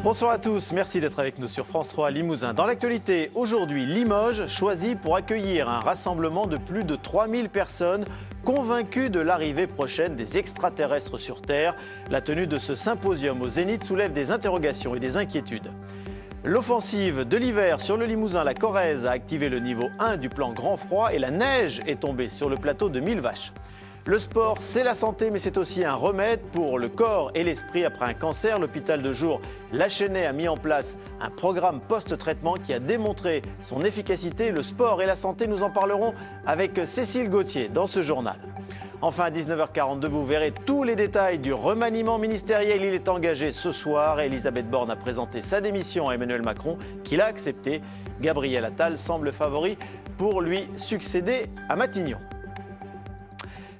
Bonsoir à tous, merci d'être avec nous sur France 3 Limousin. Dans l'actualité, aujourd'hui, Limoges choisit pour accueillir un rassemblement de plus de 3000 personnes convaincues de l'arrivée prochaine des extraterrestres sur Terre. La tenue de ce symposium au Zénith soulève des interrogations et des inquiétudes. L'offensive de l'hiver sur le Limousin, la Corrèze a activé le niveau 1 du plan Grand Froid et la neige est tombée sur le plateau de Millevaches. Le sport, c'est la santé, mais c'est aussi un remède pour le corps et l'esprit après un cancer. L'hôpital de jour La Chênaie a mis en place un programme post-traitement qui a démontré son efficacité. Le sport et la santé, nous en parlerons avec Cécile Gauthier dans ce journal. Enfin, à 19h42, vous verrez tous les détails du remaniement ministériel. Il est engagé ce soir. Elisabeth Borne a présenté sa démission à Emmanuel Macron, qui l'a acceptée. Gabriel Attal semble favori pour lui succéder à Matignon.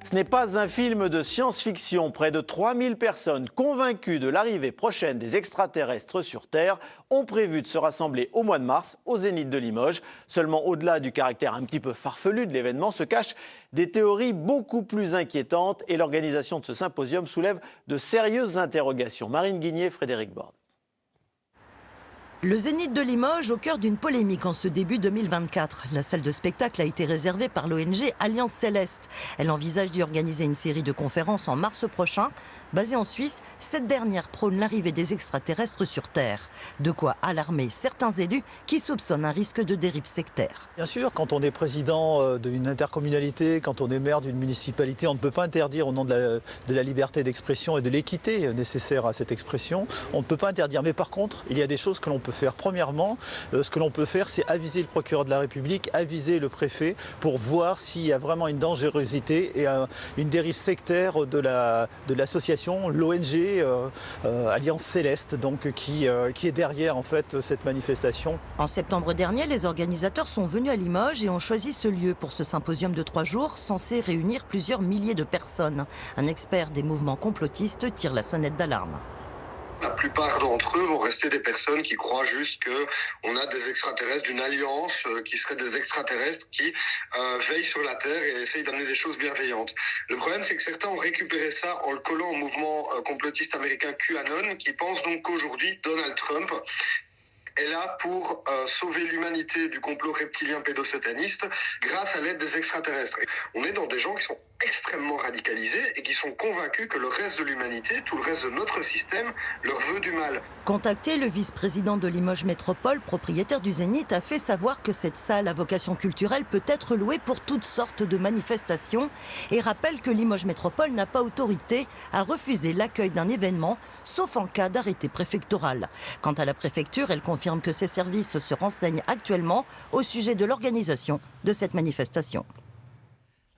Ce n'est pas un film de science-fiction. Près de 3000 personnes convaincues de l'arrivée prochaine des extraterrestres sur Terre ont prévu de se rassembler au mois de mars au Zénith de Limoges. Seulement, au-delà du caractère un petit peu farfelu de l'événement, se cachent des théories beaucoup plus inquiétantes et l'organisation de ce symposium soulève de sérieuses interrogations. Marine Guigné, Frédéric Borde. Le Zénith de Limoges au cœur d'une polémique en ce début 2024. La salle de spectacle a été réservée par l'ONG Alliance Céleste. Elle envisage d'y organiser une série de conférences en mars prochain. Basée en Suisse, cette dernière prône l'arrivée des extraterrestres sur Terre. De quoi alarmer certains élus qui soupçonnent un risque de dérive sectaire. Bien sûr, quand on est président d'une intercommunalité, quand on est maire d'une municipalité, on ne peut pas interdire au nom de la liberté d'expression et de l'équité nécessaire à cette expression. On ne peut pas interdire. Mais par contre, il y a des choses que l'on peut faire. Premièrement, ce que l'on peut faire, c'est aviser le procureur de la République, aviser le préfet pour voir s'il y a vraiment une dangerosité et une dérive sectaire de l'association, l'ONG Alliance Céleste, donc, qui est derrière en fait cette manifestation. En septembre dernier, les organisateurs sont venus à Limoges et ont choisi ce lieu pour ce symposium de 3 jours censé réunir plusieurs milliers de personnes. Un expert des mouvements complotistes tire la sonnette d'alarme. La plupart d'entre eux vont rester des personnes qui croient juste qu'on a des extraterrestres d'une alliance qui seraient des extraterrestres qui veillent sur la Terre et essayent d'amener des choses bienveillantes. Le problème, c'est que certains ont récupéré ça en le collant au mouvement complotiste américain QAnon, qui pense donc qu'aujourd'hui, Donald Trump est là pour sauver l'humanité du complot reptilien pédosataniste grâce à l'aide des extraterrestres. On est dans des gens qui sont extrêmement radicalisés et qui sont convaincus que le reste de l'humanité, tout le reste de notre système, leur veut du mal. Contacté, le vice-président de Limoges Métropole, propriétaire du Zénith, a fait savoir que cette salle à vocation culturelle peut être louée pour toutes sortes de manifestations et rappelle que Limoges Métropole n'a pas autorité à refuser l'accueil d'un événement, sauf en cas d'arrêté préfectoral. Quant à la préfecture, elle confirme que ses services se renseignent actuellement au sujet de l'organisation de cette manifestation.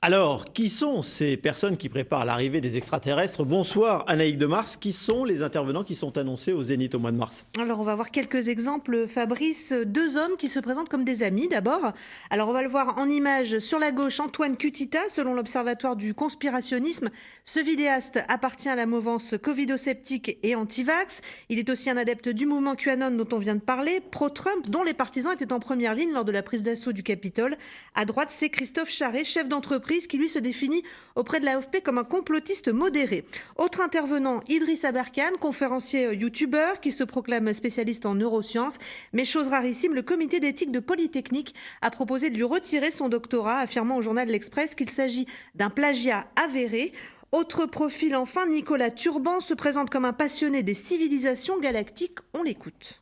Alors, qui sont ces personnes qui préparent l'arrivée des extraterrestres? Bonsoir Anaïque Demars, qui sont les intervenants qui sont annoncés au Zénith au mois de mars? Alors on va voir quelques exemples, Fabrice. 2 hommes qui se présentent comme des amis d'abord. Alors on va le voir en image sur la gauche, Antoine Cutita, selon l'Observatoire du conspirationnisme. Ce vidéaste appartient à la mouvance covidosceptique et anti-vax. Il est aussi un adepte du mouvement QAnon dont on vient de parler, pro-Trump, dont les partisans étaient en première ligne lors de la prise d'assaut du Capitole. À droite, c'est Christophe Charret, chef d'entreprise, qui lui se définit auprès de l'AFP comme un complotiste modéré. Autre intervenant, Idriss Aberkane, conférencier youtubeur qui se proclame spécialiste en neurosciences. Mais chose rarissime, le comité d'éthique de Polytechnique a proposé de lui retirer son doctorat, affirmant au journal L'Express qu'il s'agit d'un plagiat avéré. Autre profil enfin, Nicolas Turban se présente comme un passionné des civilisations galactiques. On l'écoute.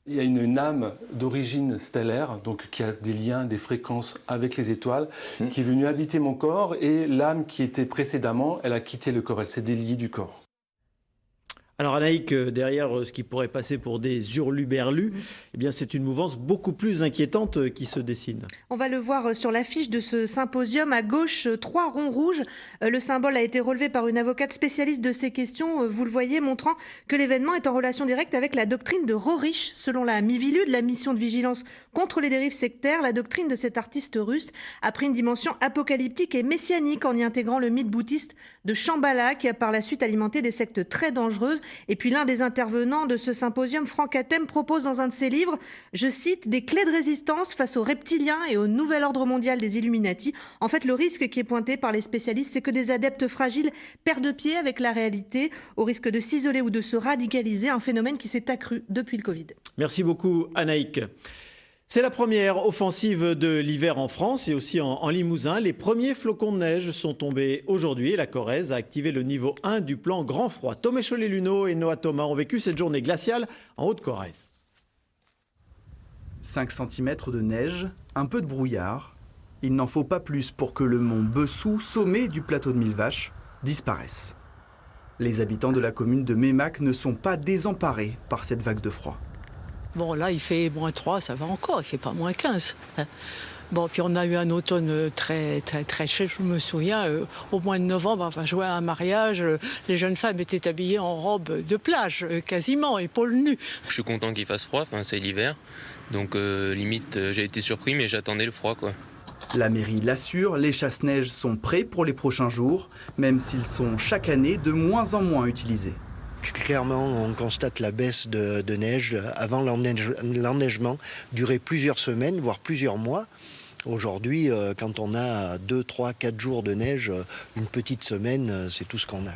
Il y a une âme d'origine stellaire, donc qui a des liens, des fréquences avec les étoiles, qui est venue habiter mon corps, et l'âme qui était précédemment, elle a quitté le corps, elle s'est déliée du corps. Alors Anaïque, derrière ce qui pourrait passer pour des hurluberlus, eh bien c'est une mouvance beaucoup plus inquiétante qui se dessine. On va le voir sur l'affiche de ce symposium. À gauche, 3 ronds rouges. Le symbole a été relevé par une avocate spécialiste de ces questions, vous le voyez, montrant que l'événement est en relation directe avec la doctrine de Rorich. Selon la Mivilude, la mission de vigilance contre les dérives sectaires, la doctrine de cet artiste russe a pris une dimension apocalyptique et messianique en y intégrant le mythe bouddhiste de Shambhala qui a par la suite alimenté des sectes très dangereuses. Et puis l'un des intervenants de ce symposium, Franck Hatem, propose dans un de ses livres, je cite, des clés de résistance face aux reptiliens et au nouvel ordre mondial des Illuminati. En fait, le risque qui est pointé par les spécialistes, c'est que des adeptes fragiles perdent pied avec la réalité, au risque de s'isoler ou de se radicaliser, un phénomène qui s'est accru depuis le Covid. Merci beaucoup, Anaïk. C'est la première offensive de l'hiver en France et aussi en Limousin. Les premiers flocons de neige sont tombés aujourd'hui et la Corrèze a activé le niveau 1 du plan Grand Froid. Thomas Cholet-Luneau et Noah Thomas ont vécu cette journée glaciale en Haute-Corrèze. 5 cm de neige, un peu de brouillard. Il n'en faut pas plus pour que le mont Bessou, sommet du plateau de Millevaches, disparaisse. Les habitants de la commune de Mémac ne sont pas désemparés par cette vague de froid. Bon, là, il fait -3, ça va encore, il fait pas -15. Bon, puis on a eu un automne très chaud, je me souviens, au mois de novembre, enfin, je jouais à un mariage, les jeunes femmes étaient habillées en robe de plage, quasiment, épaules nues. Je suis content qu'il fasse froid, enfin, c'est l'hiver, donc limite, j'ai été surpris, mais j'attendais le froid, quoi. La mairie l'assure, les chasse-neige sont prêts pour les prochains jours, même s'ils sont chaque année de moins en moins utilisés. Clairement, on constate la baisse de neige. Avant, l'enneigement durait plusieurs semaines, voire plusieurs mois. Aujourd'hui, quand on a 2, 3, 4 jours de neige, une petite semaine, c'est tout ce qu'on a.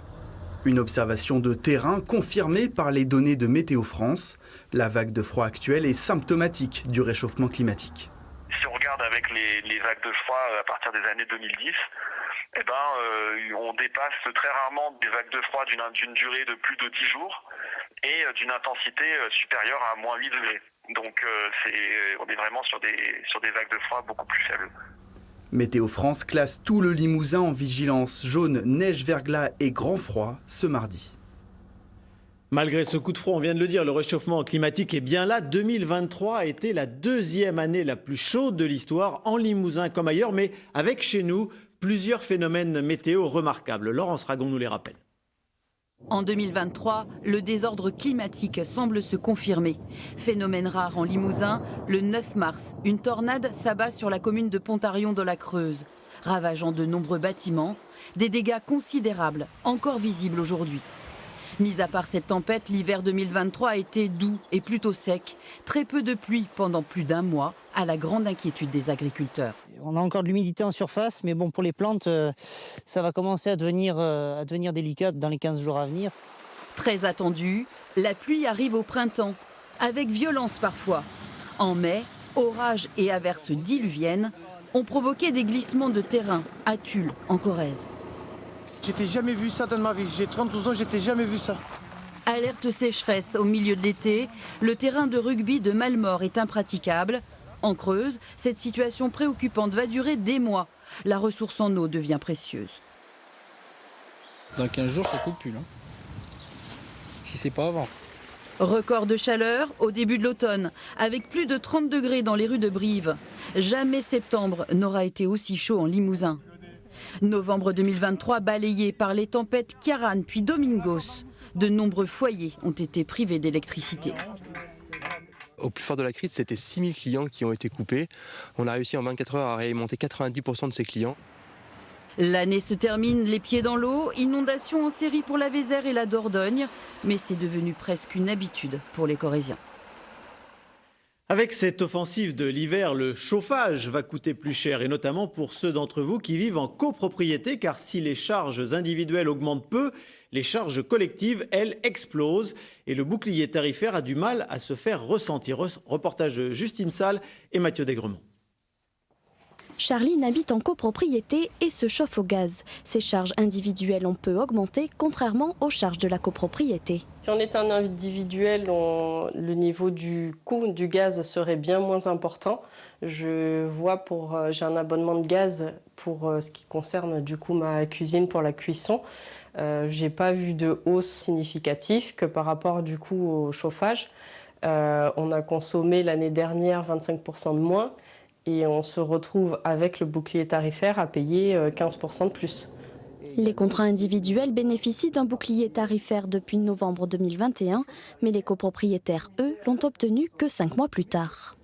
Une observation de terrain confirmée par les données de Météo France. La vague de froid actuelle est symptomatique du réchauffement climatique. Si on regarde avec les vagues de froid à partir des années 2010, on dépasse très rarement des vagues de froid d'une durée de plus de 10 jours et d'une intensité supérieure à -8 degrés. Donc on est vraiment sur des vagues de froid beaucoup plus faibles. Météo France classe tout le Limousin en vigilance jaune, neige, verglas et grand froid ce mardi. Malgré ce coup de froid, on vient de le dire, le réchauffement climatique est bien là. 2023 a été la deuxième année la plus chaude de l'histoire, en Limousin comme ailleurs, mais avec chez nous plusieurs phénomènes météo remarquables. Laurence Ragon nous les rappelle. En 2023, le désordre climatique semble se confirmer. Phénomène rare en Limousin, le 9 mars, une tornade s'abat sur la commune de Pontarion dans la Creuse, ravageant de nombreux bâtiments, des dégâts considérables, encore visibles aujourd'hui. Mis à part cette tempête, l'hiver 2023 a été doux et plutôt sec. Très peu de pluie pendant plus d'un mois, à la grande inquiétude des agriculteurs. On a encore de l'humidité en surface, mais bon, pour les plantes, ça va commencer à devenir délicat dans les 15 jours à venir. Très attendu, la pluie arrive au printemps, avec violence parfois. En mai, orages et averses diluviennes ont provoqué des glissements de terrain à Tulle, en Corrèze. J'étais jamais vu ça dans ma vie. J'ai 32 ans, j'étais jamais vu ça. Alerte sécheresse au milieu de l'été. Le terrain de rugby de Malmort est impraticable. En Creuse, cette situation préoccupante va durer des mois. La ressource en eau devient précieuse. Dans 15 jours, ça coupe plus, là. Si c'est pas avant. Record de chaleur au début de l'automne, avec plus de 30 degrés dans les rues de Brive. Jamais septembre n'aura été aussi chaud en Limousin. Novembre 2023 balayé par les tempêtes Ciaran puis Domingos. De nombreux foyers ont été privés d'électricité. Au plus fort de la crise, c'était 6000 clients qui ont été coupés. On a réussi en 24 heures à réalimenter 90% de ces clients. L'année se termine les pieds dans l'eau, inondations en série pour la Vézère et la Dordogne, mais c'est devenu presque une habitude pour les Corréziens. Avec cette offensive de l'hiver, le chauffage va coûter plus cher, et notamment pour ceux d'entre vous qui vivent en copropriété, car si les charges individuelles augmentent peu, les charges collectives, elles, explosent, et le bouclier tarifaire a du mal à se faire ressentir. Reportage de Justine Salle et Mathieu Desgremont. Charline habite en copropriété et se chauffe au gaz. Ses charges individuelles ont peu augmenté, contrairement aux charges de la copropriété. Si on était un individuel, le niveau du coût du gaz serait bien moins important. J'ai un abonnement de gaz pour ce qui concerne du coup ma cuisine pour la cuisson. J'ai pas vu de hausse significative que par rapport du coup au chauffage. On a consommé l'année dernière 25% de moins. Et on se retrouve avec le bouclier tarifaire à payer 15% de plus. Les contrats individuels bénéficient d'un bouclier tarifaire depuis novembre 2021, mais les copropriétaires, eux, l'ont obtenu que 5 mois plus tard.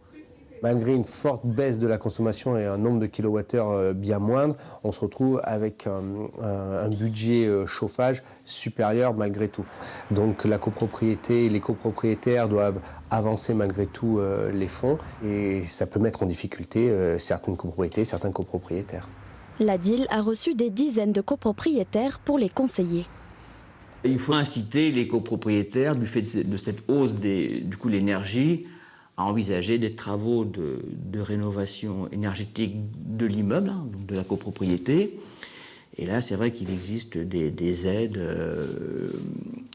Malgré une forte baisse de la consommation et un nombre de kilowattheures bien moindre, on se retrouve avec un budget chauffage supérieur malgré tout. Donc la copropriété et les copropriétaires doivent avancer malgré tout les fonds et ça peut mettre en difficulté certaines copropriétés, certains copropriétaires. La DIL a reçu des dizaines de copropriétaires pour les conseiller. Il faut inciter les copropriétaires, du fait de cette hausse du coût de l'énergie, à envisager des travaux de rénovation énergétique de l'immeuble, donc de la copropriété. Et là, c'est vrai qu'il existe des aides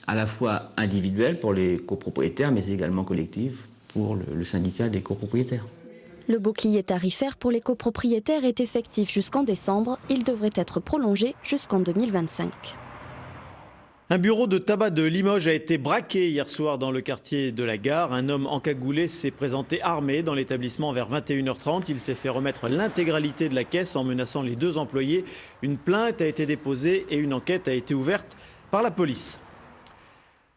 à la fois individuelles pour les copropriétaires, mais également collectives pour le syndicat des copropriétaires. Le bouclier tarifaire pour les copropriétaires est effectif jusqu'en décembre. Il devrait être prolongé jusqu'en 2025. Un bureau de tabac de Limoges a été braqué hier soir dans le quartier de la Gare. Un homme encagoulé s'est présenté armé dans l'établissement vers 21h30. Il s'est fait remettre l'intégralité de la caisse en menaçant les 2 employés. Une plainte a été déposée et une enquête a été ouverte par la police.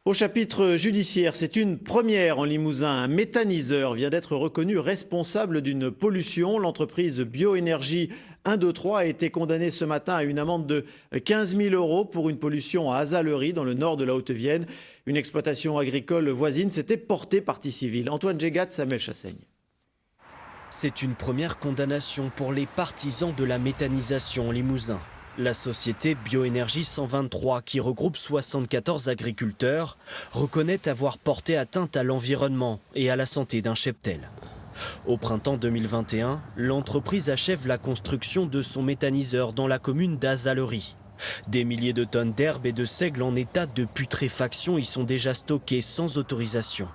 Au chapitre judiciaire, c'est une première en Limousin. Un méthaniseur vient d'être reconnu responsable d'une pollution. L'entreprise Bioénergie 123 a été condamnée ce matin à une amende de 15 000 € pour une pollution à Azalerie, dans le nord de la Haute-Vienne. Une exploitation agricole voisine s'était portée partie civile. Antoine Jégat, Samuel Chassaigne. C'est une première condamnation pour les partisans de la méthanisation en Limousin. La société Bioénergie 123, qui regroupe 74 agriculteurs, reconnaît avoir porté atteinte à l'environnement et à la santé d'un cheptel. Au printemps 2021, l'entreprise achève la construction de son méthaniseur dans la commune d'Azalerie. Des milliers de tonnes d'herbe et de seigle en état de putréfaction y sont déjà stockées sans autorisation.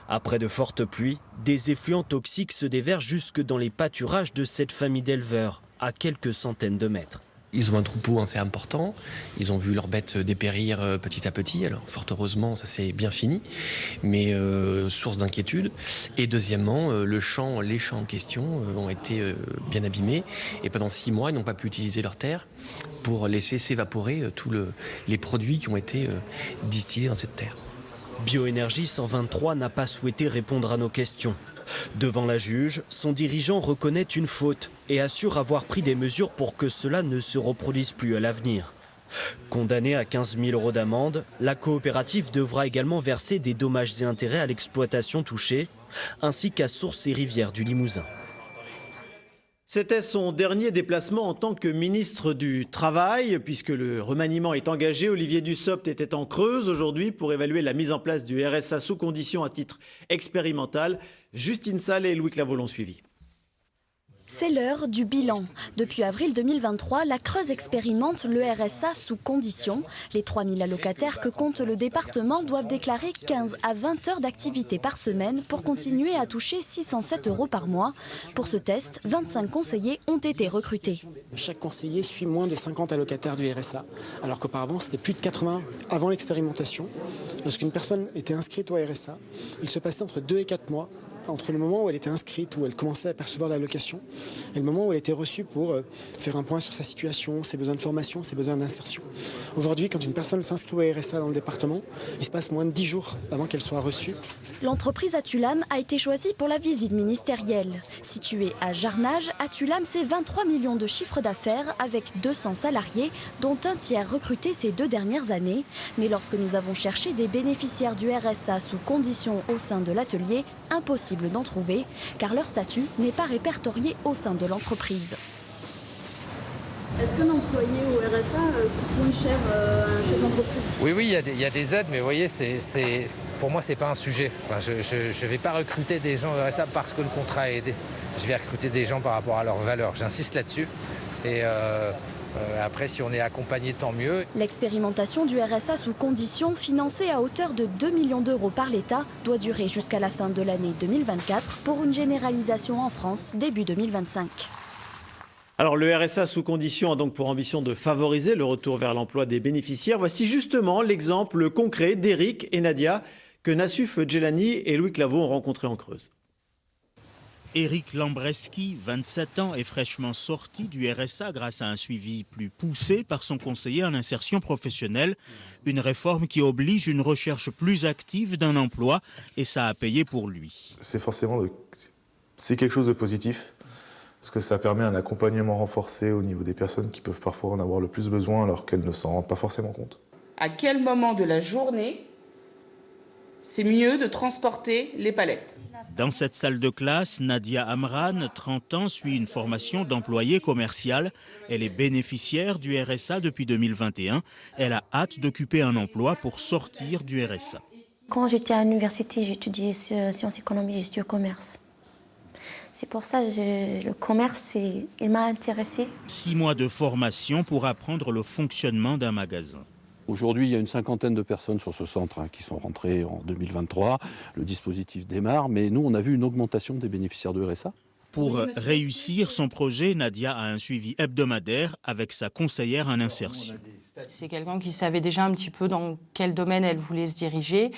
Après de fortes pluies, des effluents toxiques se déversent jusque dans les pâturages de cette famille d'éleveurs, à quelques centaines de mètres. Ils ont un troupeau assez important, ils ont vu leurs bêtes dépérir petit à petit, alors fort heureusement ça s'est bien fini, mais source d'inquiétude. Et deuxièmement, les champs en question ont été bien abîmés et pendant 6 mois ils n'ont pas pu utiliser leurs terres pour laisser s'évaporer tous les produits qui ont été distillés dans cette terre. Bioénergie 123 n'a pas souhaité répondre à nos questions. Devant la juge, son dirigeant reconnaît une faute et assure avoir pris des mesures pour que cela ne se reproduise plus à l'avenir. Condamnée à 15 000 € d'amende, la coopérative devra également verser des dommages et intérêts à l'exploitation touchée, ainsi qu'à Sources et Rivières du Limousin. C'était son dernier déplacement en tant que ministre du Travail, puisque le remaniement est engagé. Olivier Dussopt était en Creuse aujourd'hui pour évaluer la mise en place du RSA sous condition à titre expérimental. Justine Salle et Louis Claveau l'ont suivi. C'est l'heure du bilan. Depuis avril 2023, la Creuse expérimente le RSA sous condition. Les 3000 allocataires que compte le département doivent déclarer 15 à 20 heures d'activité par semaine pour continuer à toucher 607 € par mois. Pour ce test, 25 conseillers ont été recrutés. Chaque conseiller suit moins de 50 allocataires du RSA, alors qu'auparavant c'était plus de 80 avant l'expérimentation. Lorsqu'une personne était inscrite au RSA, il se passait entre 2 et 4 mois entre le moment où elle était inscrite, où elle commençait à percevoir l'allocation, et le moment où elle était reçue pour faire un point sur sa situation, ses besoins de formation, ses besoins d'insertion. Aujourd'hui, quand une personne s'inscrit au RSA dans le département, il se passe moins de 10 jours avant qu'elle soit reçue. L'entreprise Atulam a été choisie pour la visite ministérielle. Située à Jarnage, Atulam, c'est 23 millions de chiffre d'affaires avec 200 salariés, dont un tiers recrutés ces 2 dernières années. Mais lorsque nous avons cherché des bénéficiaires du RSA sous condition au sein de l'atelier, impossible d'en trouver, car leur statut n'est pas répertorié au sein de l'entreprise. Est-ce qu'un employé au RSA coûte moins cher un chef d'entreprise ? Oui, il y a des aides, mais vous voyez, pour moi, c'est pas un sujet. Enfin, je ne vais pas recruter des gens au RSA parce que le contrat est aidé. Je vais recruter des gens par rapport à leurs valeurs. J'insiste là-dessus. Et après, si on est accompagné, tant mieux. L'expérimentation du RSA sous condition, financée à hauteur de 2 millions d'euros par l'État, doit durer jusqu'à la fin de l'année 2024 pour une généralisation en France début 2025. Alors le RSA sous condition a donc pour ambition de favoriser le retour vers l'emploi des bénéficiaires. Voici justement l'exemple concret d'Éric et Nadia que Nassuf Djelani et Louis Claveau ont rencontré en Creuse. Éric Lambreski, 27 ans, est fraîchement sorti du RSA grâce à un suivi plus poussé par son conseiller en insertion professionnelle. Une réforme qui oblige une recherche plus active d'un emploi et ça a payé pour lui. C'est forcément C'est quelque chose de positif, parce que ça permet un accompagnement renforcé au niveau des personnes qui peuvent parfois en avoir le plus besoin alors qu'elles ne s'en rendent pas forcément compte. À quel moment de la journée c'est mieux de transporter les palettes? Dans cette salle de classe, Nadia Amran, 30 ans, suit une formation d'employée commerciale. Elle est bénéficiaire du RSA depuis 2021. Elle a hâte d'occuper un emploi pour sortir du RSA. Quand j'étais à l'université, j'étudiais sciences économiques, j'ai étudié commerce. C'est pour ça que le commerce, il m'a intéressée. 6 mois de formation pour apprendre le fonctionnement d'un magasin. Aujourd'hui, il y a une cinquantaine de personnes sur ce centre qui sont rentrées en 2023. Le dispositif démarre, mais nous, on a vu une augmentation des bénéficiaires de RSA. Pour réussir son projet, Nadia a un suivi hebdomadaire avec sa conseillère en insertion. C'est quelqu'un qui savait déjà un petit peu dans quel domaine elle voulait se diriger,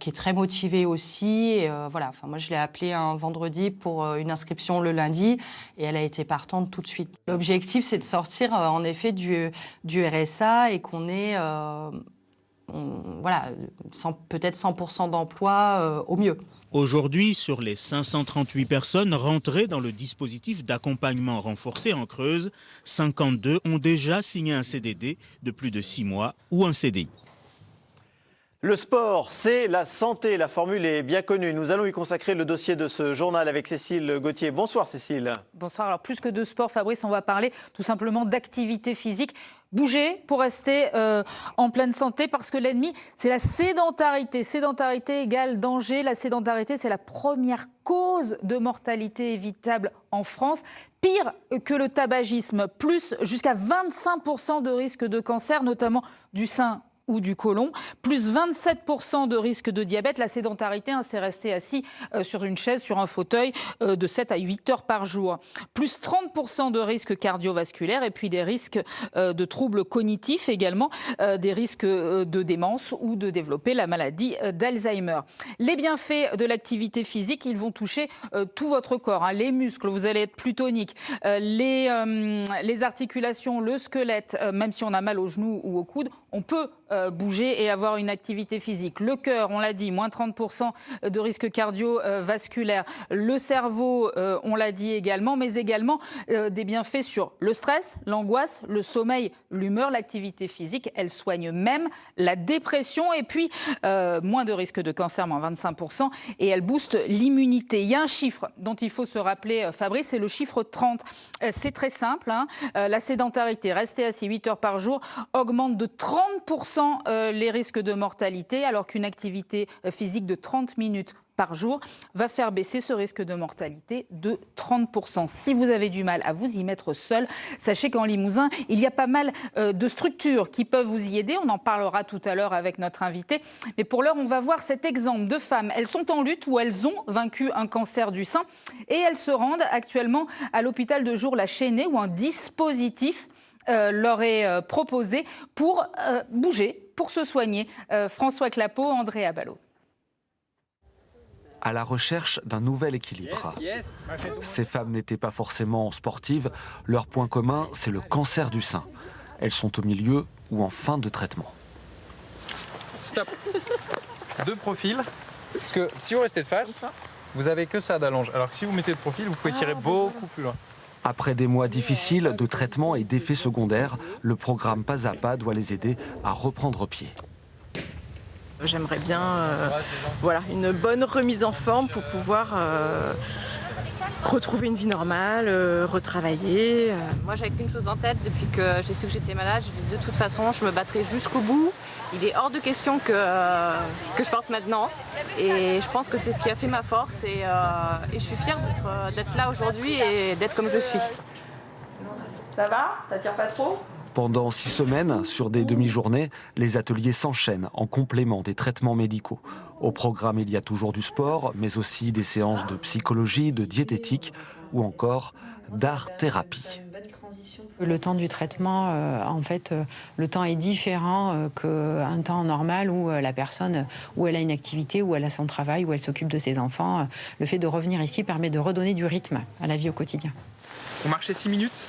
qui est très motivée aussi. Et, voilà. Enfin, moi, je l'ai appelée un vendredi pour une inscription le lundi et elle a été partante tout de suite. L'objectif, c'est de sortir en effet du RSA et qu'on ait voilà, peut-être 100% d'emploi au mieux. Aujourd'hui, sur les 538 personnes rentrées dans le dispositif d'accompagnement renforcé en Creuse, 52 ont déjà signé un CDD de plus de 6 mois ou un CDI. Le sport, c'est la santé. La formule est bien connue. Nous allons y consacrer le dossier de ce journal avec Cécile Gauthier. Bonsoir Cécile. Bonsoir. Alors plus que de sport, Fabrice, on va parler tout simplement d'activité physique. Bouger pour rester en pleine santé parce que l'ennemi, c'est la sédentarité. Sédentarité égale danger. La sédentarité, c'est la première cause de mortalité évitable en France. Pire que le tabagisme, plus jusqu'à 25% de risque de cancer, notamment du sein ou du côlon, plus 27% de risque de diabète. La sédentarité, c'est rester assis sur une chaise, sur un fauteuil de 7 à 8 heures par jour. Plus 30% de risque cardiovasculaire et puis des risques de troubles cognitifs également, des risques de démence ou de développer la maladie d'Alzheimer. Les bienfaits de l'activité physique, ils vont toucher tout votre corps. Les muscles, vous allez être plus tonique. Les articulations, le squelette, même si on a mal aux genoux ou aux coudes, on peut bouger et avoir une activité physique. Le cœur, on l'a dit, moins 30% de risque cardiovasculaire. Le cerveau, on l'a dit également, mais également des bienfaits sur le stress, l'angoisse, le sommeil, l'humeur. L'activité physique, elle soigne même la dépression et puis moins de risque de cancer, moins 25%, et elle booste l'immunité. Il y a un chiffre dont il faut se rappeler, Fabrice, c'est le chiffre 30. C'est très simple, hein. La sédentarité, rester assis 8 heures par jour, augmente de 30% les risques de mortalité, alors qu'une activité physique de 30 minutes par jour va faire baisser ce risque de mortalité de 30%. Si vous avez du mal à vous y mettre seul, sachez qu'en Limousin, il y a pas mal de structures qui peuvent vous y aider. On en parlera tout à l'heure avec notre invité. Mais pour l'heure, on va voir cet exemple de femmes. Elles sont en lutte ou elles ont vaincu un cancer du sein et elles se rendent actuellement à l'hôpital de jour La Chênaie où un dispositif leur est proposé pour bouger, pour se soigner. François Clapeau, Andrea Ballot. À la recherche d'un nouvel équilibre. Ces femmes n'étaient pas forcément sportives. Leur point commun, c'est le cancer du sein. Elles sont au milieu ou en fin de traitement. Stop. 2 profils. Parce que si vous restez de face, vous avez que ça d'allonge. Alors que si vous mettez de profil, vous pouvez tirer beaucoup plus loin. Après des mois difficiles de traitement et d'effets secondaires, le programme Pas à Pas doit les aider à reprendre pied. J'aimerais bien voilà, une bonne remise en forme pour pouvoir retrouver une vie normale, retravailler. Moi, j'avais qu'une chose en tête depuis que j'ai su que j'étais malade. Je dis, de toute façon, je me battrai jusqu'au bout. Il est hors de question que je parte maintenant. Et je pense que c'est ce qui a fait ma force. Et je suis fière d'être là aujourd'hui et d'être comme je suis. Ça va? Ça tire pas trop? Pendant 6 semaines, sur des demi-journées, les ateliers s'enchaînent en complément des traitements médicaux. Au programme, il y a toujours du sport, mais aussi des séances de psychologie, de diététique ou encore d'art-thérapie. Le temps du traitement, en fait, le temps est différent qu'un temps normal où la personne, où elle a une activité, où elle a son travail, où elle s'occupe de ses enfants. Le fait de revenir ici permet de redonner du rythme à la vie au quotidien. Vous marchez 6 minutes,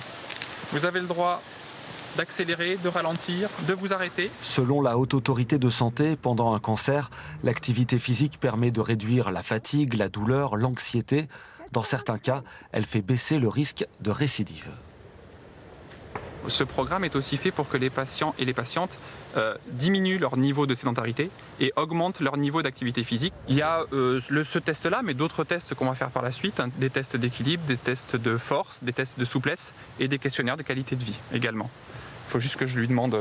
vous avez le droit d'accélérer, de ralentir, de vous arrêter. Selon la Haute Autorité de Santé, pendant un cancer, l'activité physique permet de réduire la fatigue, la douleur, l'anxiété, Dans certains cas, elle fait baisser le risque de récidive. Ce programme est aussi fait pour que les patients et les patientes diminuent leur niveau de sédentarité et augmentent leur niveau d'activité physique. Il y a ce test-là, mais d'autres tests qu'on va faire par la suite, hein, des tests d'équilibre, des tests de force, des tests de souplesse et des questionnaires de qualité de vie également. Il faut juste que je lui demande...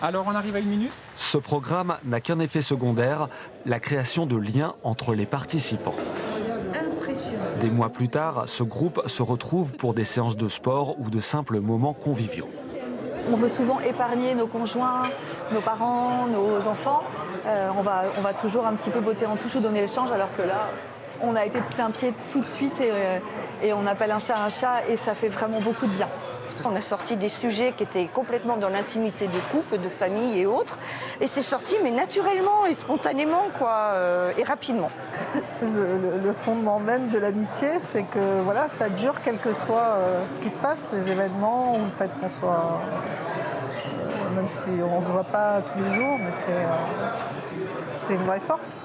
Alors on arrive à 1 minute. Ce programme n'a qu'un effet secondaire, la création de liens entre les participants. Des mois plus tard, ce groupe se retrouve pour des séances de sport ou de simples moments conviviaux. On veut souvent épargner nos conjoints, nos parents, nos enfants. On va toujours un petit peu botter en touche ou donner le change, alors que là, on a été de plein pied tout de suite et on appelle un chat et ça fait vraiment beaucoup de bien. On a sorti des sujets qui étaient complètement dans l'intimité de couple, de famille et autres. Et c'est sorti, mais naturellement et spontanément, et rapidement. C'est le fondement même de l'amitié, c'est que voilà, ça dure quel que soit ce qui se passe, les événements ou le fait qu'on soit... même si on ne se voit pas tous les jours, mais c'est une vraie force.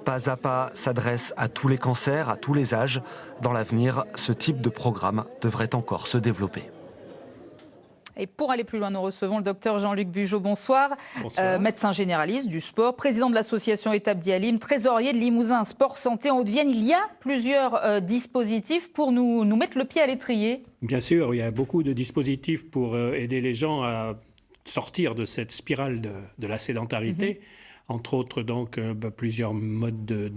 Pas à pas s'adresse à tous les cancers, à tous les âges. Dans l'avenir, ce type de programme devrait encore se développer. Et pour aller plus loin, nous recevons le docteur Jean-Luc Bugeaud. Bonsoir. Bonsoir. Médecin généraliste du sport, président de l'association Étape Dialim, trésorier de Limousin Sport Santé en Haute-Vienne. Il y a plusieurs dispositifs pour nous mettre le pied à l'étrier. Bien sûr, il y a beaucoup de dispositifs pour aider les gens à sortir de cette spirale de la sédentarité. Entre autres, donc, plusieurs modes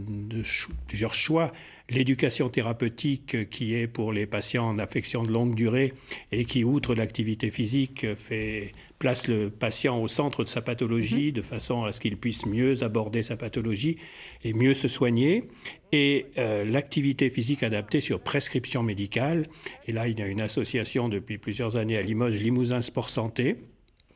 plusieurs choix. L'éducation thérapeutique qui est pour les patients en affection de longue durée et qui, outre l'activité physique, place le patient au centre de sa pathologie de façon à ce qu'il puisse mieux aborder sa pathologie et mieux se soigner. Et l'activité physique adaptée sur prescription médicale. Et là, il y a une association depuis plusieurs années à Limoges, Limousin Sport Santé.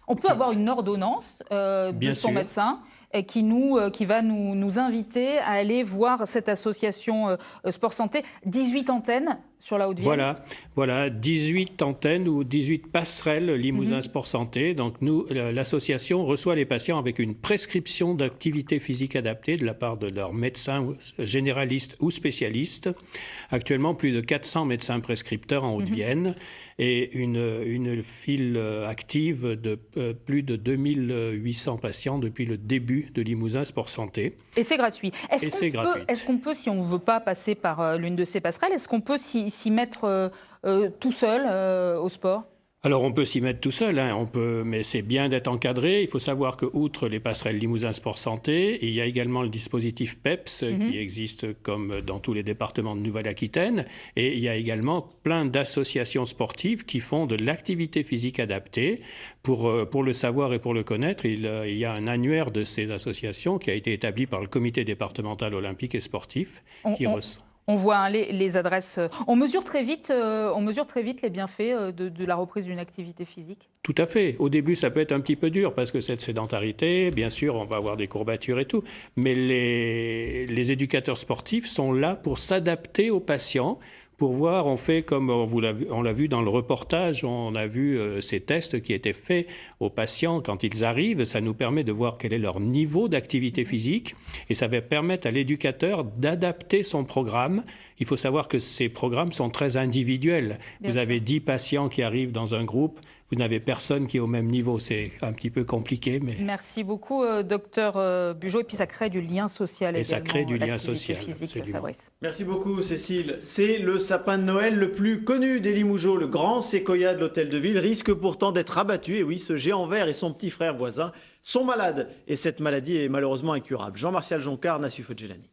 On peut avoir une ordonnance de son médecin qui va nous inviter à aller voir cette association Sport Santé. 18 antennes sur la Haute-Vienne. Voilà, 18 antennes ou 18 passerelles Limousin Sport Santé. Donc nous, l'association reçoit les patients avec une prescription d'activité physique adaptée de la part de leur médecin généraliste ou spécialiste. Actuellement, plus de 400 médecins prescripteurs en Haute-Vienne et une file active de plus de 2800 patients depuis le début de Limousin Sport Santé. Et c'est gratuit. Est-ce qu'on peut, si on ne veut pas passer par l'une de ces passerelles, est-ce qu'on peut s'y mettre tout seul au sport ? Alors on peut s'y mettre tout seul, mais c'est bien d'être encadré. Il faut savoir que outre les passerelles Limousin Sport Santé, il y a également le dispositif PEPS qui existe comme dans tous les départements de Nouvelle-Aquitaine. Et il y a également plein d'associations sportives qui font de l'activité physique adaptée. Pour le savoir et pour le connaître, il y a un annuaire de ces associations qui a été établi par le comité départemental olympique et sportif. On voit les adresses. On mesure très vite les bienfaits de la reprise d'une activité physique. Tout à fait. Au début, ça peut être un petit peu dur parce que cette sédentarité, bien sûr, on va avoir des courbatures et tout. Mais les éducateurs sportifs sont là pour s'adapter aux patients. Pour voir, on fait comme on l'a vu dans le reportage, on a vu ces tests qui étaient faits aux patients quand ils arrivent. Ça nous permet de voir quel est leur niveau d'activité physique et ça va permettre à l'éducateur d'adapter son programme. Il faut savoir que ces programmes sont très individuels. Vous avez 10 patients qui arrivent dans un groupe. Vous n'avez personne qui est au même niveau. C'est un petit peu compliqué. Mais... Merci beaucoup, docteur Bugeaud. Et puis ça crée du lien social également. Et ça crée du lien social, physique, Fabrice. Merci beaucoup, Cécile. C'est le sapin de Noël le plus connu des Limougeaux. Le grand séquoia de l'Hôtel de Ville risque pourtant d'être abattu. Et oui, ce géant vert et son petit frère voisin sont malades. Et cette maladie est malheureusement incurable. Jean-Martial Joncar, Nassif Odjelani.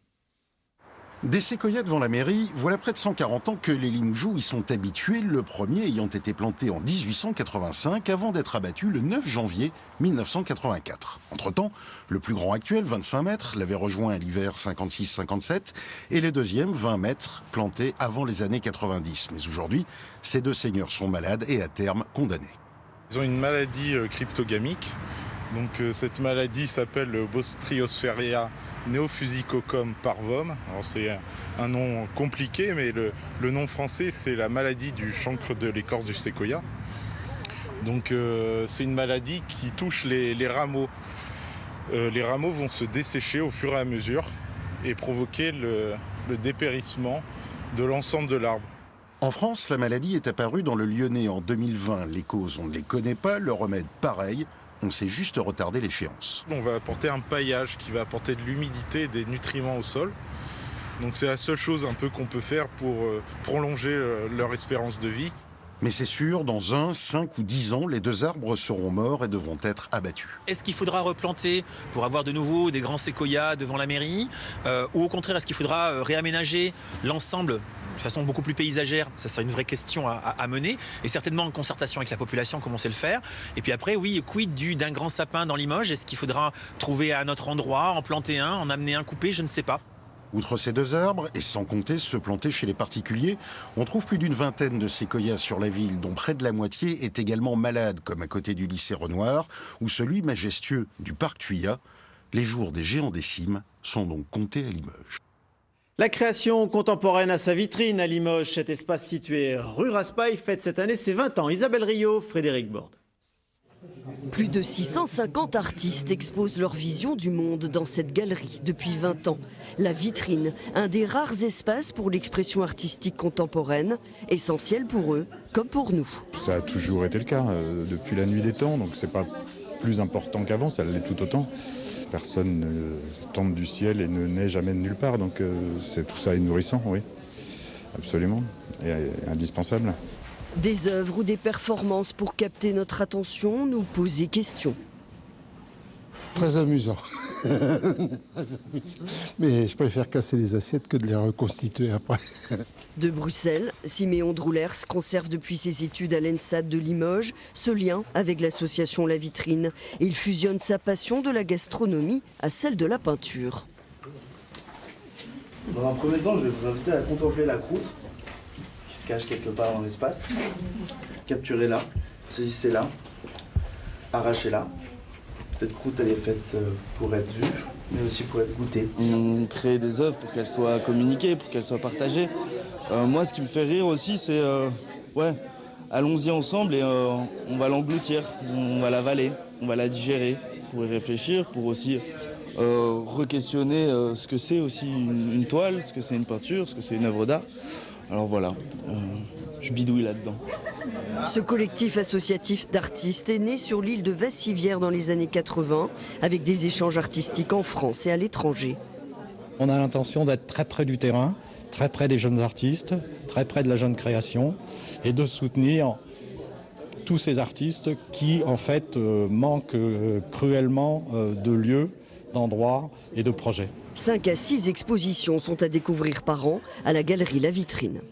Des séquoias devant la mairie, voilà près de 140 ans que les Limougeaux y sont habitués, le premier ayant été planté en 1885 avant d'être abattu le 9 janvier 1984. Entre-temps, le plus grand actuel, 25 mètres, l'avait rejoint à l'hiver 56-57 et le deuxième, 20 mètres, planté avant les années 90. Mais aujourd'hui, ces deux seigneurs sont malades et à terme condamnés. Ils ont une maladie cryptogamique. Donc cette maladie s'appelle le Bostridiosphaeria neophusicocum parvum. Alors c'est un nom compliqué, mais le nom français c'est la maladie du chancre de l'écorce du séquoia. Donc c'est une maladie qui touche les rameaux. Les rameaux vont se dessécher au fur et à mesure et provoquer le dépérissement de l'ensemble de l'arbre. En France, la maladie est apparue dans le Lyonnais en 2020. Les causes, on ne les connaît pas. Le remède, pareil. On sait juste retarder l'échéance. On va apporter un paillage qui va apporter de l'humidité et des nutriments au sol. Donc c'est la seule chose un peu qu'on peut faire pour prolonger leur espérance de vie. Mais c'est sûr, dans 1, 5 ou 10 ans, les 2 arbres seront morts et devront être abattus. Est-ce qu'il faudra replanter pour avoir de nouveau des grands séquoias devant la mairie ou au contraire, est-ce qu'il faudra réaménager l'ensemble de façon beaucoup plus paysagère? Ça serait une vraie question à mener et certainement en concertation avec la population comme on sait le faire. Et puis après, oui, quid d'un grand sapin dans Limoges? Est-ce qu'il faudra trouver un autre endroit, en planter un, en amener un coupé? Je ne sais pas. Outre ces 2 arbres, et sans compter ceux plantés chez les particuliers, on trouve plus d'une vingtaine de séquoias sur la ville, dont près de la moitié est également malade, comme à côté du lycée Renoir, ou celui majestueux du parc Thuillat. Les jours des géants des cimes sont donc comptés à Limoges. La création contemporaine à sa vitrine à Limoges, cet espace situé rue Raspail, fête cette année ses 20 ans. Isabelle Rio, Frédéric Borde. Plus de 650 artistes exposent leur vision du monde dans cette galerie depuis 20 ans. La vitrine, un des rares espaces pour l'expression artistique contemporaine, essentiel pour eux comme pour nous. Ça a toujours été le cas depuis la nuit des temps, donc c'est pas plus important qu'avant, ça l'est tout autant. Personne ne tombe du ciel et ne naît jamais de nulle part, donc tout ça est nourrissant, oui, absolument, et indispensable. Des œuvres ou des performances pour capter notre attention, nous poser question. Très amusant. Mais je préfère casser les assiettes que de les reconstituer après. De Bruxelles, Siméon Droulers conserve depuis ses études à l'ENSAD de Limoges ce lien avec l'association La Vitrine. Et il fusionne sa passion de la gastronomie à celle de la peinture. Dans un premier temps, je vais vous inviter à contempler la croûte qui se cache quelque part dans l'espace. Capturez-la, saisissez-la, arrachez-la. Cette croûte, elle est faite pour être vue, mais aussi pour être goûtée. On crée des œuvres pour qu'elles soient communiquées, pour qu'elles soient partagées. Moi, ce qui me fait rire aussi, c'est allons-y ensemble et on va l'engloutir, on va l'avaler, on va la digérer pour y réfléchir, pour aussi re-questionner ce que c'est aussi une toile, ce que c'est une peinture, ce que c'est une œuvre d'art. Alors voilà, je bidouille là-dedans. Ce collectif associatif d'artistes est né sur l'île de Vassivière dans les années 80, avec des échanges artistiques en France et à l'étranger. On a l'intention d'être très près du terrain, très près des jeunes artistes, très près de la jeune création, et de soutenir tous ces artistes qui, en fait, manquent cruellement de lieux, d'endroits et de projets. 5 à 6 expositions sont à découvrir par an à la galerie La Vitrine.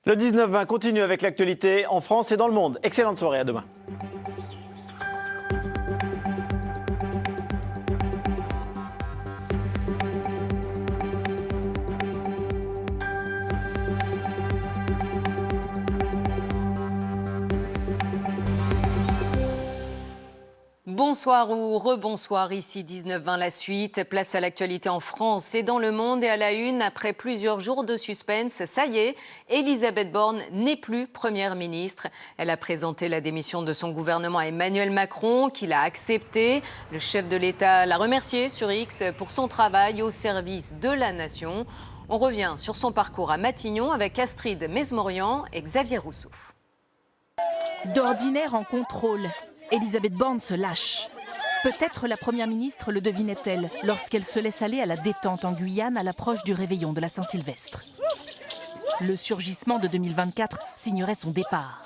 Le 19-20 continue avec l'actualité en France et dans le monde. Excellente soirée, à demain. Bonsoir ou rebonsoir, ici 19-20 la suite. Place à l'actualité en France et dans le monde et à la une. Après plusieurs jours de suspense, ça y est, Elisabeth Borne n'est plus Première ministre. Elle a présenté la démission de son gouvernement à Emmanuel Macron, qui l'a accepté. Le chef de l'État l'a remercié sur X pour son travail au service de la nation. On revient sur son parcours à Matignon avec Astrid Mesmorian et Xavier Rousseau. D'ordinaire en contrôle, Elisabeth Borne se lâche. Peut-être la Première ministre le devinait-elle lorsqu'elle se laisse aller à la détente en Guyane à l'approche du réveillon de la Saint-Sylvestre. Le surgissement de 2024 signerait son départ.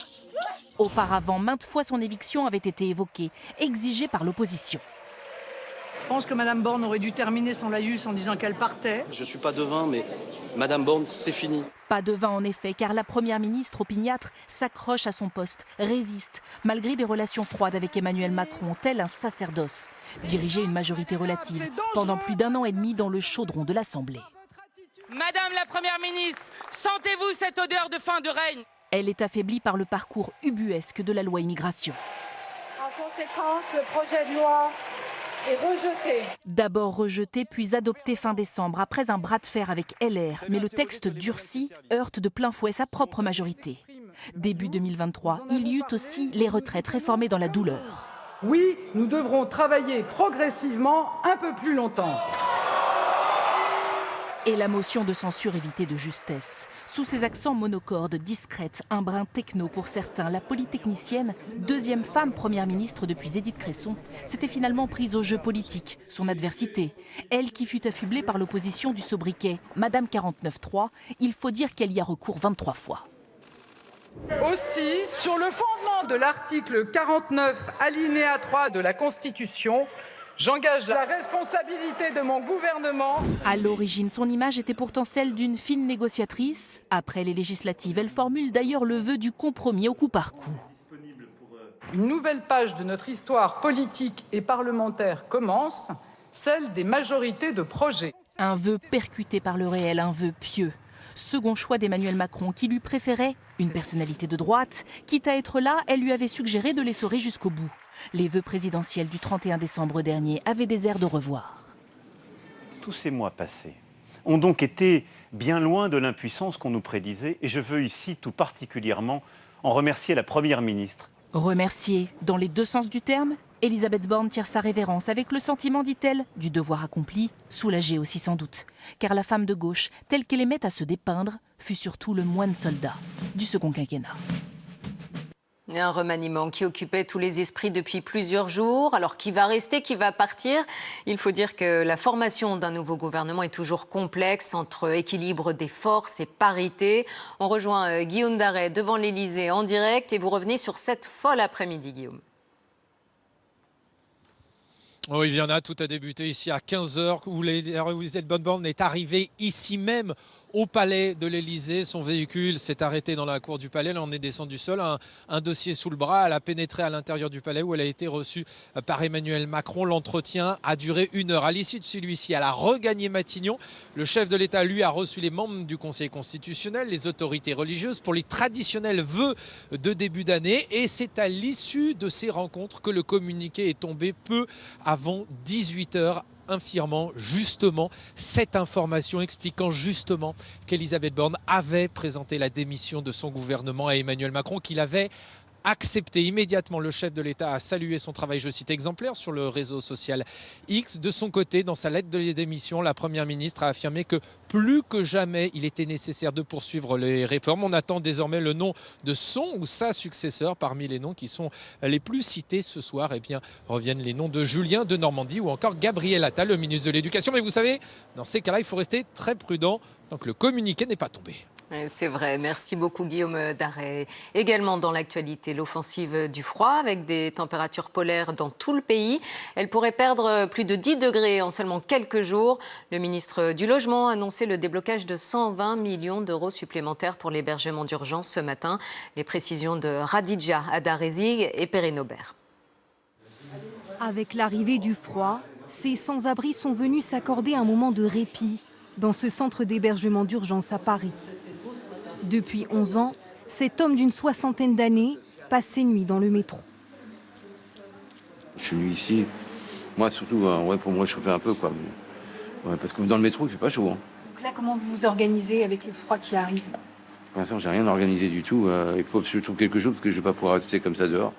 Auparavant, maintes fois son éviction avait été évoquée, exigée par l'opposition. Je pense que Mme Borne aurait dû terminer son laïus en disant qu'elle partait. Je ne suis pas devin, mais Mme Borne, c'est fini. Pas de vin en effet, car la Première ministre opiniâtre s'accroche à son poste, résiste, malgré des relations froides avec Emmanuel Macron, tel un sacerdoce. Diriger une majorité relative pendant plus d'1 an et demi dans le chaudron de l'Assemblée. Madame la Première ministre, sentez-vous cette odeur de fin de règne? Elle est affaiblie par le parcours ubuesque de la loi immigration. En conséquence, le projet de loi est rejeté. D'abord rejeté, puis adopté fin décembre, après un bras de fer avec LR. Mais le texte durci heurte de plein fouet sa propre majorité. Début 2023, il y eut aussi les retraites réformées dans la douleur. Oui, nous devrons travailler progressivement un peu plus longtemps. Et la motion de censure évitée de justesse. Sous ses accents monocordes, discrètes, un brin techno pour certains, la polytechnicienne, deuxième femme première ministre depuis Édith Cresson, s'était finalement prise au jeu politique, son adversité. Elle qui fut affublée par l'opposition du sobriquet Madame 49.3, il faut dire qu'elle y a recours 23 fois. Aussi, sur le fondement de l'article 49, alinéa 3 de la Constitution, j'engage la responsabilité de mon gouvernement. À l'origine, son image était pourtant celle d'une fine négociatrice. Après les législatives, elle formule d'ailleurs le vœu du compromis au coup par coup. Une nouvelle page de notre histoire politique et parlementaire commence, celle des majorités de projets. Un vœu percuté par le réel, un vœu pieux. Second choix d'Emmanuel Macron, qui lui préférait une personnalité de droite. Quitte à être là, elle lui avait suggéré de l'essorer jusqu'au bout. Les vœux présidentiels du 31 décembre dernier avaient des airs de revoir. Tous ces mois passés ont donc été bien loin de l'impuissance qu'on nous prédisait. Et je veux ici tout particulièrement en remercier la Première ministre. Remercier, dans les deux sens du terme, Elisabeth Borne tire sa révérence avec le sentiment, dit-elle, du devoir accompli, soulagée aussi sans doute. Car la femme de gauche, telle qu'elle aimait à se dépeindre, fut surtout le moine soldat du second quinquennat. Un remaniement qui occupait tous les esprits depuis plusieurs jours. Alors, qui va rester, qui va partir? Il faut dire que la formation d'un nouveau gouvernement est toujours complexe entre équilibre des forces et parité. On rejoint Guillaume Darey devant l'Élysée en direct et vous revenez sur cette folle après-midi, Guillaume. Oui, Viana, tout a débuté ici à 15h où Elisabeth Borne est arrivée ici même au palais de l'Élysée. Son véhicule s'est arrêté dans la cour du palais. Là, on est descendu seul, un dossier sous le bras. Elle a pénétré à l'intérieur du palais où elle a été reçue par Emmanuel Macron. L'entretien a duré 1 heure. À l'issue de celui-ci, elle a regagné Matignon. Le chef de l'État, lui, a reçu les membres du Conseil constitutionnel, les autorités religieuses pour les traditionnels vœux de début d'année. Et c'est à l'issue de ces rencontres que le communiqué est tombé peu avant 18h. Infirmant justement cette information, expliquant justement qu'Elisabeth Borne avait présenté la démission de son gouvernement à Emmanuel Macron, qu'il avait accepté. Immédiatement, le chef de l'État a salué son travail, je cite, exemplaire sur le réseau social X. De son côté, dans sa lettre de démission, la Première ministre a affirmé que plus que jamais, il était nécessaire de poursuivre les réformes. On attend désormais le nom de son ou sa successeur. Parmi les noms qui sont les plus cités ce soir, eh bien, reviennent les noms de Julien de Normandie ou encore Gabriel Attal, le ministre de l'Éducation. Mais vous savez, dans ces cas-là, il faut rester très prudent tant que le communiqué n'est pas tombé. C'est vrai, merci beaucoup Guillaume Darey. Également dans l'actualité, l'offensive du froid avec des températures polaires dans tout le pays. Elle pourrait perdre plus de 10 degrés en seulement quelques jours. Le ministre du Logement a annoncé le déblocage de 120 millions d'euros supplémentaires pour l'hébergement d'urgence ce matin. Les précisions de Radija Adarezi et Perrine Aubert. Avec l'arrivée du froid, ces sans-abri sont venus s'accorder un moment de répit dans ce centre d'hébergement d'urgence à Paris. Depuis 11 ans, cet homme d'une soixantaine d'années passe ses nuits dans le métro. Je suis venu ici, moi surtout, pour me réchauffer un peu, quoi. Ouais, parce que dans le métro, il fait pas chaud. Hein. Donc là, comment vous vous organisez avec le froid qui arrive? Pour l'instant, j'ai rien organisé du tout. Il faut que je trouve quelque chose parce que je vais pas pouvoir rester comme ça dehors.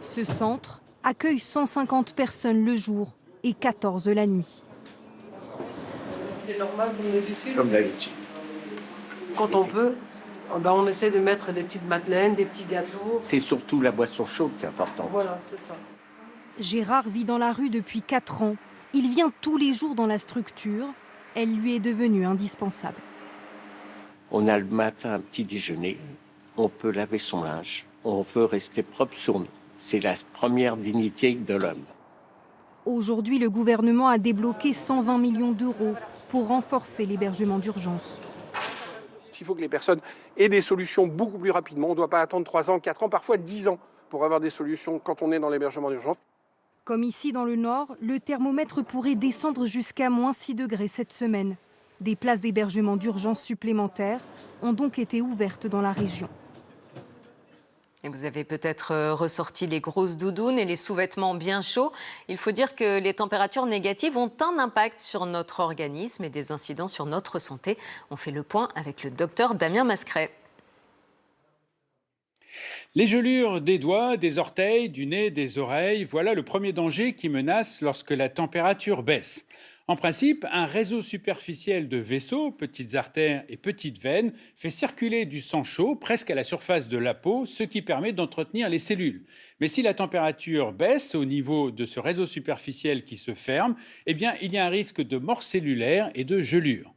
Ce centre accueille 150 personnes le jour et 14 la nuit. C'est normal, vous venez du sud? Comme d'habitude. Quand on peut, on essaie de mettre des petites madeleines, des petits gâteaux. C'est surtout la boisson chaude qui est importante. Voilà, c'est ça. Gérard vit dans la rue depuis 4 ans. Il vient tous les jours dans la structure. Elle lui est devenue indispensable. On a le matin un petit déjeuner, on peut laver son linge, on veut rester propre sur nous. C'est la première dignité de l'homme. Aujourd'hui, le gouvernement a débloqué 120 millions d'euros pour renforcer l'hébergement d'urgence. Il faut que les personnes aient des solutions beaucoup plus rapidement. On ne doit pas attendre 3 ans, 4 ans, parfois 10 ans pour avoir des solutions quand on est dans l'hébergement d'urgence. Comme ici dans le Nord, le thermomètre pourrait descendre jusqu'à moins 6 degrés cette semaine. Des places d'hébergement d'urgence supplémentaires ont donc été ouvertes dans la région. Et vous avez peut-être ressorti les grosses doudounes et les sous-vêtements bien chauds. Il faut dire que les températures négatives ont un impact sur notre organisme et des incidents sur notre santé. On fait le point avec le docteur Damien Mascret. Les gelures des doigts, des orteils, du nez, des oreilles, voilà le premier danger qui menace lorsque la température baisse. En principe, un réseau superficiel de vaisseaux, petites artères et petites veines, fait circuler du sang chaud presque à la surface de la peau, ce qui permet d'entretenir les cellules. Mais si la température baisse au niveau de ce réseau superficiel qui se ferme, eh bien, il y a un risque de mort cellulaire et de gelure.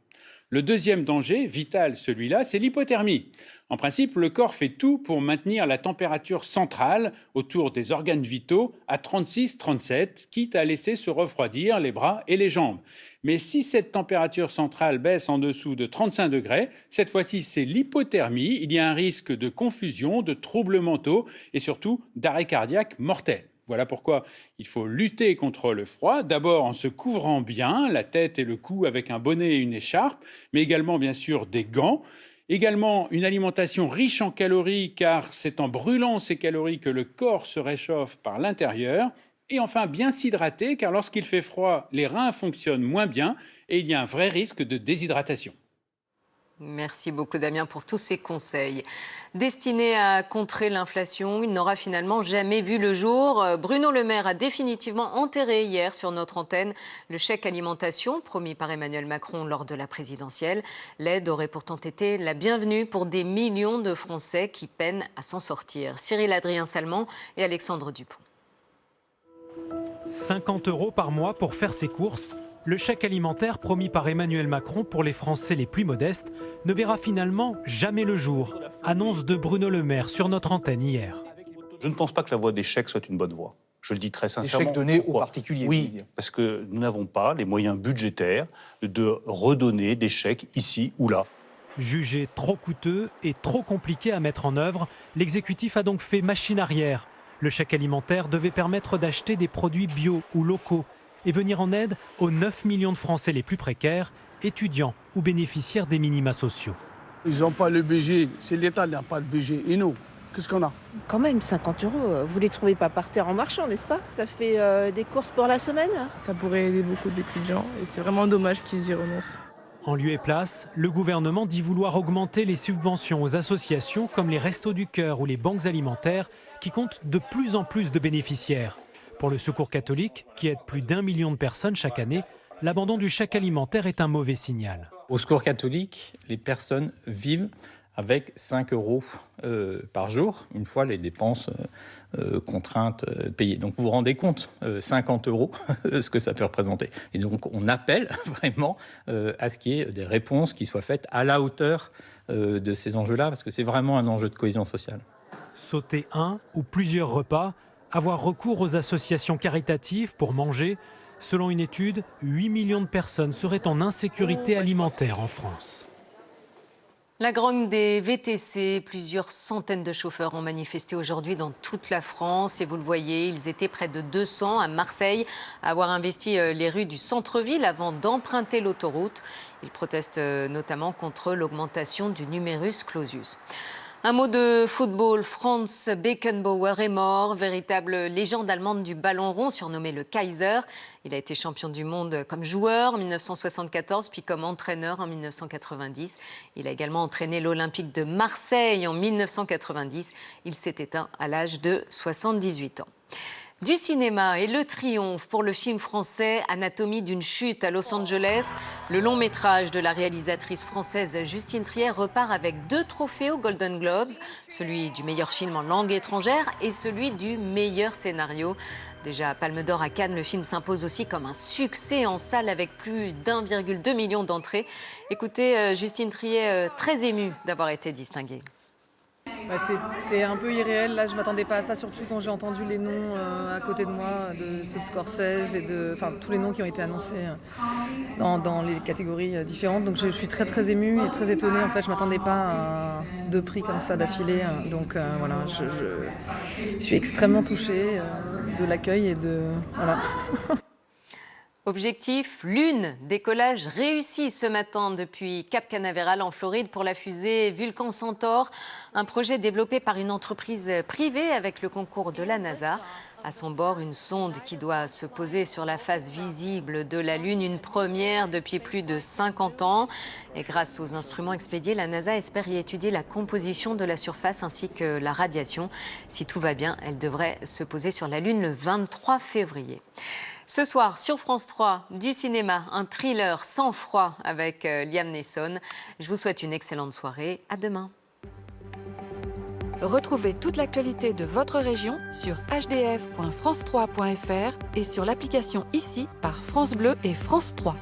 Le deuxième danger, vital celui-là, c'est l'hypothermie. En principe, le corps fait tout pour maintenir la température centrale autour des organes vitaux à 36-37, quitte à laisser se refroidir les bras et les jambes. Mais si cette température centrale baisse en dessous de 35 degrés, cette fois-ci c'est l'hypothermie, il y a un risque de confusion, de troubles mentaux et surtout d'arrêt cardiaque mortel. Voilà pourquoi il faut lutter contre le froid, d'abord en se couvrant bien la tête et le cou avec un bonnet et une écharpe, mais également bien sûr des gants. Également une alimentation riche en calories, car c'est en brûlant ces calories que le corps se réchauffe par l'intérieur. Et enfin, bien s'hydrater, car lorsqu'il fait froid, les reins fonctionnent moins bien et il y a un vrai risque de déshydratation. Merci beaucoup Damien pour tous ces conseils. Destiné à contrer l'inflation, il n'aura finalement jamais vu le jour. Bruno Le Maire a définitivement enterré hier sur notre antenne le chèque alimentation promis par Emmanuel Macron lors de la présidentielle. L'aide aurait pourtant été la bienvenue pour des millions de Français qui peinent à s'en sortir. Cyril Adrien-Salmon et Alexandre Dupont. 50 € par mois pour faire ses courses. Le chèque alimentaire promis par Emmanuel Macron pour les Français les plus modestes ne verra finalement jamais le jour. Annonce de Bruno Le Maire sur notre antenne hier. Je ne pense pas que la voie des chèques soit une bonne voie. Je le dis très sincèrement. Des chèques donnés Pourquoi ? aux particuliers. Oui, parce que nous n'avons pas les moyens budgétaires de redonner des chèques ici ou là. Jugé trop coûteux et trop compliqué à mettre en œuvre, l'exécutif a donc fait machine arrière. Le chèque alimentaire devait permettre d'acheter des produits bio ou locaux et venir en aide aux 9 millions de Français les plus précaires, étudiants ou bénéficiaires des minima sociaux. Ils n'ont pas le budget, c'est l'État qui n'a pas le budget. Et nous, qu'est-ce qu'on a? Quand même, 50 €, vous ne les trouvez pas par terre en marchand, n'est-ce pas? Ça fait des courses pour la semaine. Ça pourrait aider beaucoup d'étudiants et c'est vraiment dommage qu'ils y renoncent. En lieu et place, le gouvernement dit vouloir augmenter les subventions aux associations comme les Restos du Cœur ou les banques alimentaires qui comptent de plus en plus de bénéficiaires. Pour le Secours catholique, qui aide plus d'1 million de personnes chaque année, l'abandon du chèque alimentaire est un mauvais signal. Au Secours catholique, les personnes vivent avec 5 € par jour, une fois les dépenses contraintes payées. Donc vous vous rendez compte, 50 €, ce que ça peut représenter. Et donc on appelle vraiment à ce qu'il y ait des réponses qui soient faites à la hauteur de ces enjeux-là, parce que c'est vraiment un enjeu de cohésion sociale. Sauter un ou plusieurs repas, avoir recours aux associations caritatives pour manger. Selon une étude, 8 millions de personnes seraient en insécurité alimentaire en France. La grogne des VTC, plusieurs centaines de chauffeurs ont manifesté aujourd'hui dans toute la France. Et vous le voyez, ils étaient près de 200 à Marseille à avoir investi les rues du centre-ville avant d'emprunter l'autoroute. Ils protestent notamment contre l'augmentation du numerus clausus. Un mot de football, Franz Beckenbauer est mort, véritable légende allemande du ballon rond, surnommé le Kaiser. Il a été champion du monde comme joueur en 1974, puis comme entraîneur en 1990. Il a également entraîné l'Olympique de Marseille en 1990. Il s'est éteint à l'âge de 78 ans. Du cinéma et le triomphe pour le film français Anatomie d'une chute à Los Angeles. Le long métrage de la réalisatrice française Justine Triet repart avec 2 trophées aux Golden Globes, celui du meilleur film en langue étrangère et celui du meilleur scénario. Déjà à Palme d'Or à Cannes, le film s'impose aussi comme un succès en salle avec plus d'1,2 million d'entrées. Écoutez Justine Triet, très émue d'avoir été distinguée. C'est un peu irréel, là je m'attendais pas à ça, surtout quand j'ai entendu les noms à côté de moi, de ceux de Scorsese et tous les noms qui ont été annoncés dans les catégories différentes. Donc je suis très très émue et très étonnée, en fait je m'attendais pas à 2 prix comme ça d'affilée. Donc voilà, je suis extrêmement touchée de l'accueil et de... Voilà. Objectif Lune, décollage réussi ce matin depuis Cap Canaveral en Floride pour la fusée Vulcan Centaur, un projet développé par une entreprise privée avec le concours de la NASA. À son bord, une sonde qui doit se poser sur la face visible de la Lune, une première depuis plus de 50 ans. Et grâce aux instruments expédiés, la NASA espère y étudier la composition de la surface ainsi que la radiation. Si tout va bien, elle devrait se poser sur la Lune le 23 février. Ce soir, sur France 3, du cinéma, un thriller sans froid avec Liam Neeson. Je vous souhaite une excellente soirée. À demain. Retrouvez toute l'actualité de votre région sur hdf.france3.fr et sur l'application ici par France Bleu et France 3.